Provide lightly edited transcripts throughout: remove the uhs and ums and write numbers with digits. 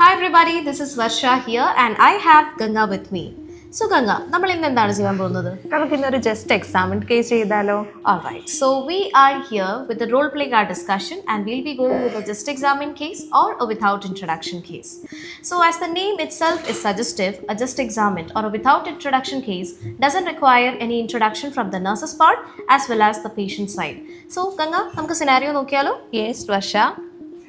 Hi everybody, this is Varsha here and I have Ganga with me. So Ganga, നമ്മൾ ഇന്ന് എന്താണ് ചെയ്യാൻ പോകുന്നത്? നമുക്ക് ഇന്നൊരു ജസ്റ്റ് എക്സാമിൻ കേസ് ചെയ്താലോ? Alright, so we are here with the role playing our discussion and we'll be going with a just examine case or a without introduction case. So as the name itself is suggestive, a just examined or a without introduction case doesn't require any introduction from the nurse's part as well as the patient side. So Ganga, നമുക്ക് scenario നോക്കിയാലോ? Yes, Varsha.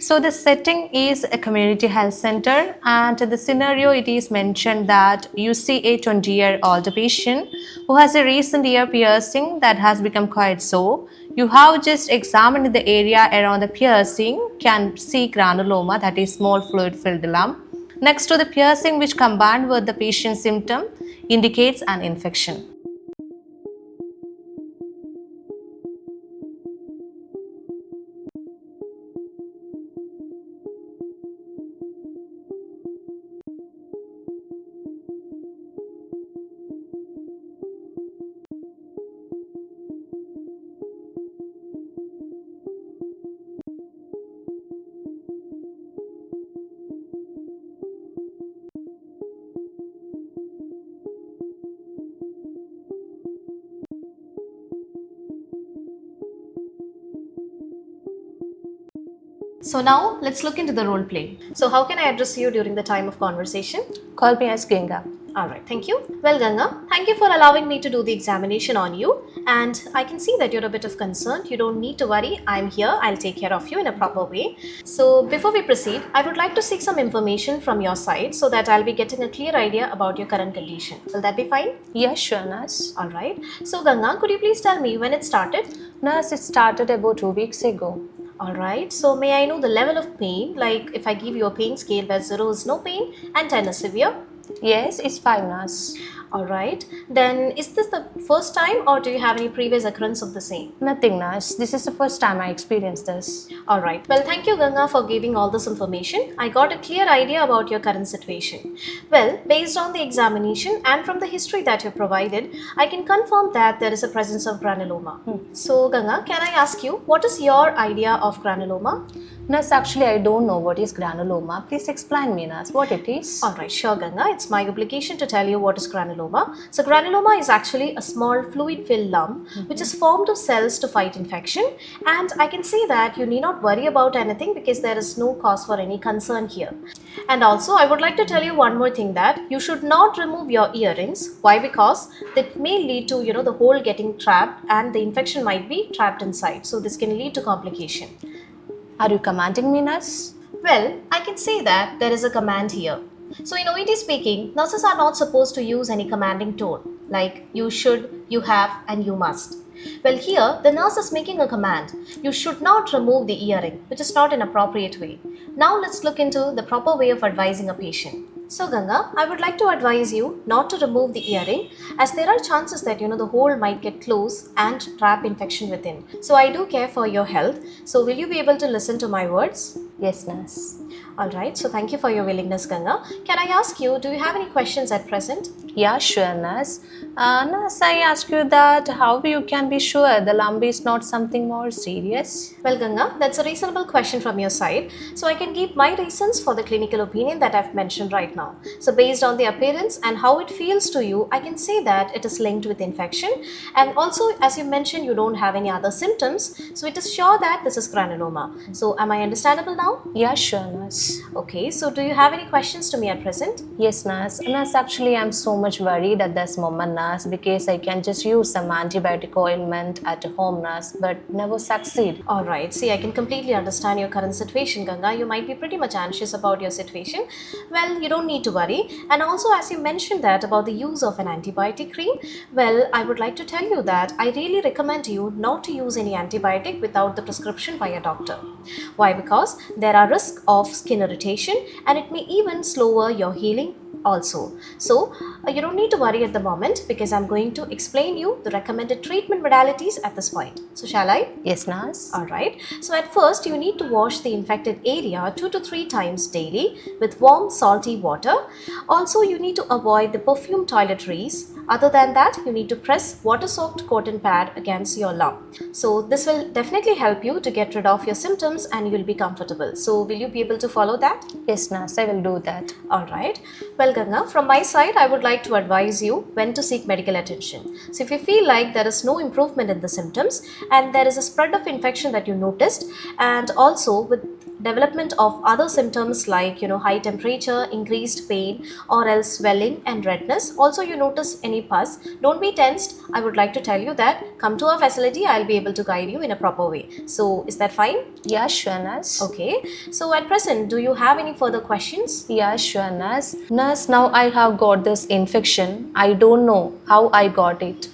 So the setting is a community health center, and in the scenario it is mentioned that you see a 20-year-old patient who has a recent ear piercing that has become quite sore. You have just examined the area around the piercing, can see granuloma, that is small fluid-filled lump. Next to the piercing, which combined with the patient's symptom indicates an infection. So now let's look into the role play. So how can I address you during the time of conversation? Call me as Ganga. Alright, thank you. Well Ganga, thank you for allowing me to do the examination on you and I can see that you're a bit of concerned. You don't need to worry. I'm here. I'll take care of you in a proper way. So before we proceed, I would like to seek some information from your side so that I'll be getting a clear idea about your current condition. Will that be fine? Yes, sure, nurse. Alright. So Ganga, could you please tell me when it started? Nurse, it started about 2 weeks ago. Alright, so may I know the level of pain? Like if I give you a pain scale where 0 is no pain and 10 is severe? Yes, it's fine, nurse. Alright, then is this the first time or do you have any previous occurrence of the same? Nothing, nurse. This is the first time I experienced this. Alright, well thank you Ganga for giving all this information. I got a clear idea about your current situation. Well, based on the examination and from the history that you provided, I can confirm that there is a presence of granuloma. So Ganga, can I ask you, what is your idea of granuloma? Nurse, actually I don't know what is granuloma. Please explain me, nurse, what it is. Alright, sure Ganga. It's my obligation to tell you what is granuloma. So granuloma is actually a small fluid-filled lump which is formed of cells to fight infection, and I can say that you need not worry about anything because there is no cause for any concern here. And also I would like to tell you one more thing, that you should not remove your earrings. Why? Because that may lead to the hole getting trapped and the infection might be trapped inside. So this can lead to complication. Are you commanding me, nurse? Well, I can say that there is a command here. So in OET speaking, nurses are not supposed to use any commanding tone like you should, you have and you must. Well, here the nurse is making a command. You should not remove the earring, which is not an appropriate way. Now let's look into the proper way of advising a patient. So Ganga, I would like to advise you not to remove the earring as there are chances that the hole might get closed and trap infection within. So I do care for your health. So will you be able to listen to my words? Yes, nurse. Alright, so thank you for your willingness Ganga. Can I ask you, do you have any questions at present? Yeah, sure, nurse. Nurse, I ask you that how you can be sure the lump is not something more serious? Well Ganga, that's a reasonable question from your side. So I can give my reasons for the clinical opinion that I've mentioned right now. So based on the appearance and how it feels to you, I can say that it is linked with infection. And also, as you mentioned, you don't have any other symptoms. So it is sure that this is granuloma. So am I understandable now? Yeah, sure, nurse. Okay, so do you have any questions to me at present? Yes, nurse. Nurse, actually I'm so much worried at this moment, nurse, because I can just use some antibiotic ointment at home, nurse, but never succeed. Alright, see, I can completely understand your current situation, Ganga. You might be pretty much anxious about your situation. Well, you don't need to worry. And also, as you mentioned that about the use of an antibiotic cream, well, I would like to tell you that I really recommend you not to use any antibiotic without the prescription by a doctor. Why? Because there are risks of skin irritation and it may even slower your healing also. So you don't need to worry at the moment because I'm going to explain you the recommended treatment modalities at this point. So shall I? Yes, nurse. Alright. So at first you need to wash the infected area 2 to 3 times daily with warm salty water. Also you need to avoid the perfumed toiletries. Other than that, you need to press water-soaked cotton pad against your lump. So this will definitely help you to get rid of your symptoms and you'll be comfortable. So will you be able to follow follow that? Yes, nurse, I will do that. Alright. Well, Ganga, from my side, I would like to advise you when to seek medical attention. So, if you feel like there is no improvement in the symptoms and there is a spread of infection that you noticed, and also with development of other symptoms like high temperature, increased pain, or else swelling and redness, also you notice any pus, don't be tensed. I would like to tell you that come to our facility, I'll be able to guide you in a proper way. So, is that fine? Yeah, sure, nurse. Okay. So, at present, do you have any further questions? Yeah, sure, nurse. Nurse, now I have got this infection. I don't know how I got it.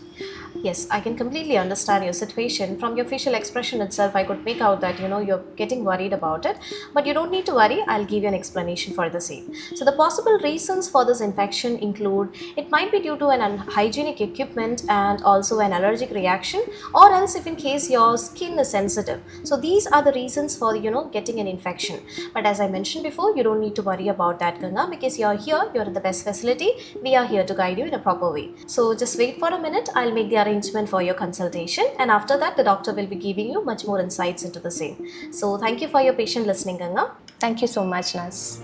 Yes, I can completely understand your situation. From your facial expression itself, I could make out that you're getting worried about it. But you don't need to worry. I'll give you an explanation for the same. So the possible reasons for this infection include it might be due to an unhygienic equipment and also an allergic reaction, or else if in case your skin is sensitive. So these are the reasons for getting an infection. But as I mentioned before, you don't need to worry about that, Ganga, because you're here. You're in the best facility. We are here to guide you in a proper way. So just wait for a minute. I'll make the arrangement for your consultation, and after that the doctor will be giving you much more insights into the same. So thank you for your patient listening, Ganga. Thank you so much, nurse.